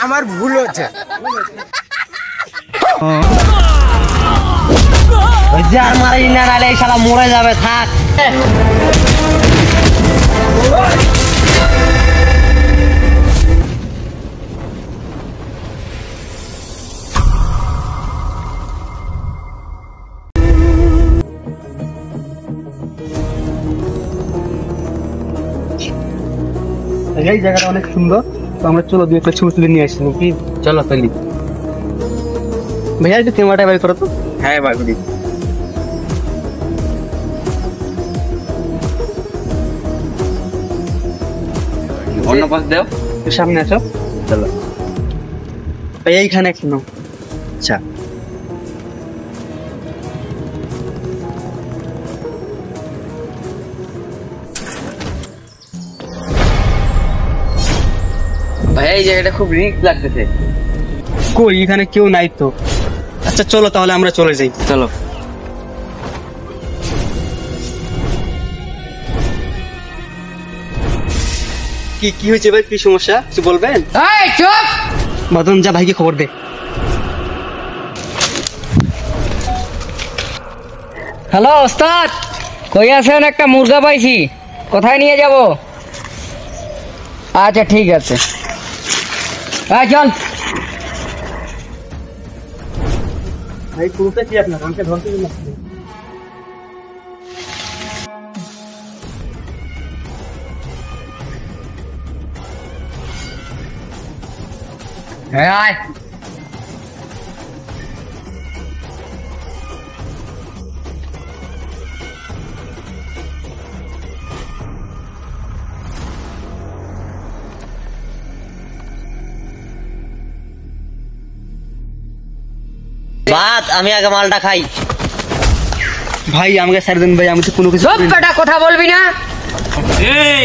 আমার ভুল হচ্ছে। ওই যে আর মারি না, নালে এই শালা মরে যাবে, থাক। এই জায়গাটা অনেক সুন্দর, তো আমরা চলো দুই একটা ছবি তুলে নিয়ে আসি নাকি? চলো চলি। ভাইয়া একটু ক্যামেরাটা বের করো তো। হ্যাঁ ভাই বুঝি। অন্য পাশ দাও, একটু সামনে আসো। চলো। ভাইয়া এইখানে একটু নাও। আচ্ছা ভাই এই জায়গাটা খুব রিস্ক লাগতেছে। কই এখানে কেউ নাই তো। আচ্ছা চলো তাহলে আমরা চলে যাই। চলো। কি কি হয়েছে ভাই, কি সমস্যা কিছু বলবেন? এই চুপ। মদন যা ভাইকে খবর দে। হ্যালো ওস্তাদ, কই আছেন? একটা মুরগা পাইছি, কোথায় নিয়ে যাব? আচ্ছা ঠিক আছে, চল। ভাই পুরোটা কি আপনার আমাকে ধরতে দিন না। হ্যাঁ আয়। বাদ, আমি আগে মালটা খাই। ভাই আমাকে ছেড়ে দেন ভাই, আমি তো কোনো কিছু সব করিনি। বেটা কথা বলবি না। এই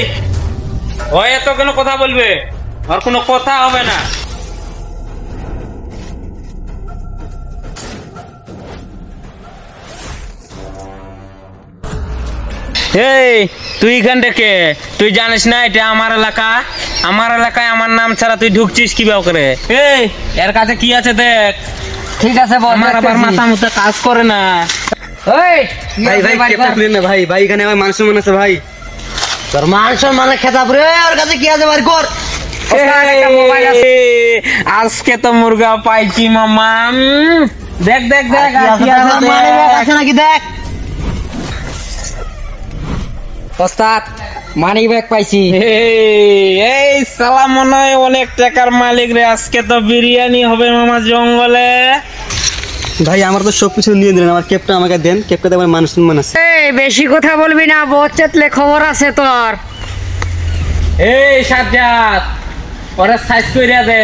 ও এত কেন কথা বলবে? আর কোনো কথা হবে না। এই তুই এখান থেকে, তুই জানিস না এটা আমার এলাকা? আমার এলাকায় আমার নাম ছাড়া তুই ঢুকছিস কি করে? এই এর কাছে কি আছে দেখ। ঠিক আছে বল, আমার আবার মাথা মুথা কাজ করে না। এই ভাই ভাই কেপটা খুলেন না ভাই, ভাই এখানে আমার মান সম্মান আছে ভাই। তোর মান সম্মানে খেতাব রে, ওর কাছে কি আছে বাড়ি কর। আজকে তো মুরগা পাইছি মামা। দেখ দেখ দেখ আছে নাকি দেখ। ওস্তাদ মানি ব্যাগ পাইছি। এই সালা মনে হয় অনেক টাকার মালিক রে। আজকে তো বিরিয়ানি হবে মামা জঙ্গলে। ভাই আমার তো সবকিছু নিয়ে দিলেন, আমার কেপটা আমাকে দেন, কেপটাতে আমার মান সম্মান আছে। এই বেশি কথা বলবি না, বহুত চেতলে খবর আছে তোর। এই সাজ্জাদ ওরা সাইজ কইরা দে।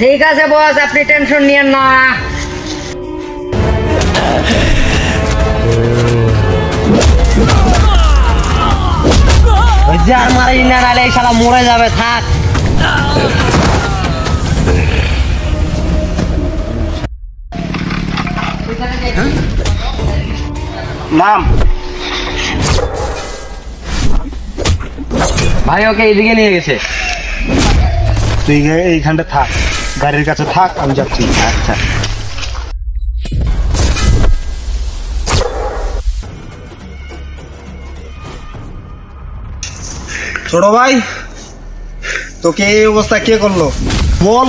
ঠিক আছে বস, আপনি টেনশন নিয়েন না। ওই যে আর মারি না, নালে এই শালা মরে যাবে, থাক। নাম ভাই ওকে এইদিকে নিয়ে গেছে। তুই এইখানটা থাক, গাড়ির কাছে থাক, আমি যাচ্ছি। আচ্ছা ছোট ভাই, তোকে এই অবস্থা কে করলো বল?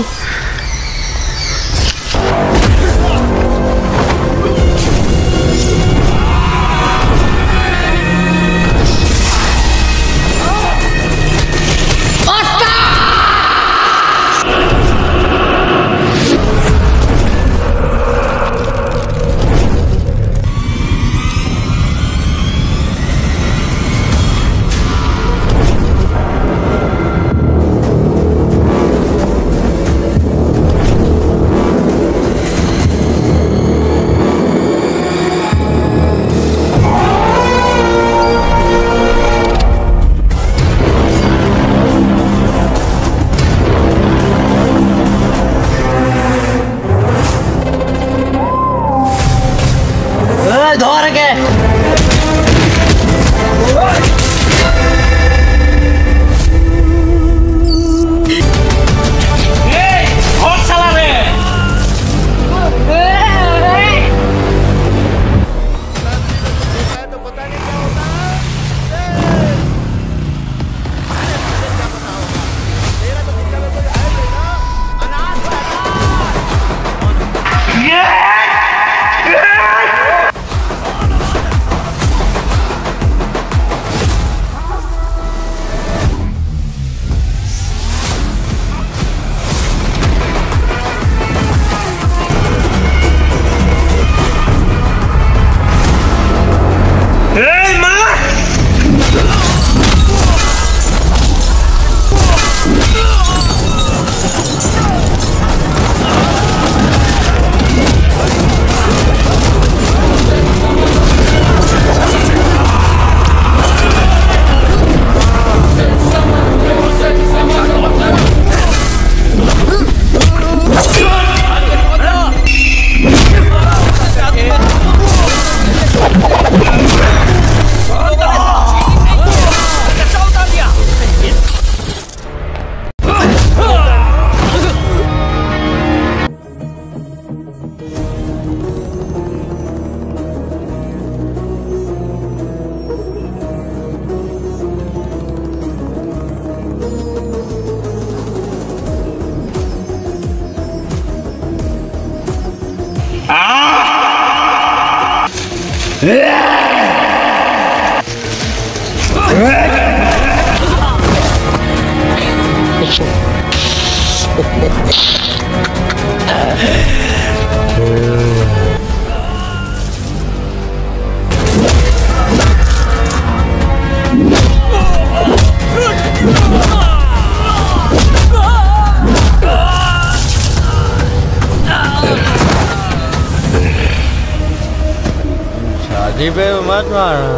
शादी पे मत मारना।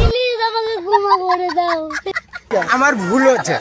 প্লিজ আমাকে ক্ষমা করে দাও। আমার ভুল হচ্ছে।